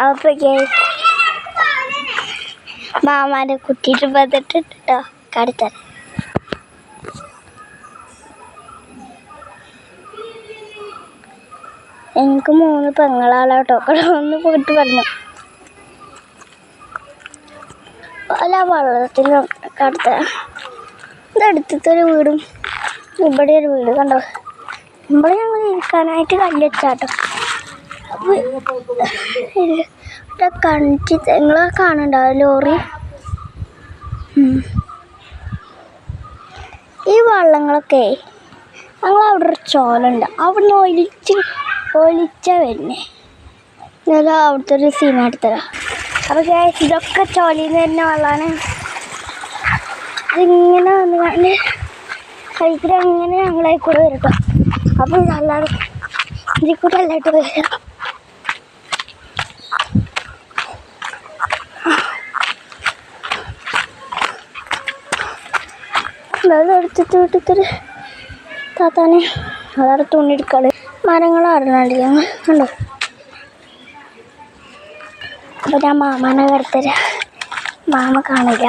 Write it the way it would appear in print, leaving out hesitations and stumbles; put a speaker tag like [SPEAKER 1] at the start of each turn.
[SPEAKER 1] അപ്പൊ മാമാൻ്റെ കുത്തിയിട്ട് വന്നിട്ടുണ്ട് കേട്ടോ. കാണിത്തരാം. എനിക്ക് 3 പെങ്ങളാണ് കേട്ടോ. ഒന്ന് പോയിട്ട് പറഞ്ഞു അല്ല വെള്ളത്തിൽ കടത്ത. ഇതെടുത്തൊരു വീടും ഇവിടെ ഒരു വീട് കണ്ടോ. ഇവിടെ ഞങ്ങൾ ഇരിക്കാനായിട്ട് കല്ലെച്ചാട്ടോ. ഇവിടെ കണ്ടിട്ട് നിങ്ങളെ കാണുന്നുണ്ടാവും ലോറി. ഈ വള്ളങ്ങളൊക്കെ ഞങ്ങളവിടെ ഒരു ചോലുണ്ട്, അവിടുന്ന് ഒലിച്ച വരുന്നേ. എന്നാലും അവിടുത്തെ ഒരു സീന എടുത്തരാം. അപ്പോൾ ഇതൊക്കെ ചോലിയിൽ നിന്ന് വരുന്ന വെള്ളമാണ്. ഇതിങ്ങനെ വന്ന് കണ്ട് കഴിക്കിട്ട് അങ്ങനെ ഞങ്ങളെ കൂടെ വരട്ടോ. അപ്പോൾ ഇതല്ലാതെ ഇതിൽ കൂടെ അല്ലായിട്ട് വരാം. അതെടുത്തിട്ട് വീട്ടിൽ താത്താനെ അതവിടെ തുണിയെടുക്കാള് മരങ്ങളാടുന്നുണ്ട് ഞങ്ങൾ കണ്ടോ. അപ്പോൾ ഞാൻ മാമാനെ കിടത്തരാം. മാമ കാണില്ല.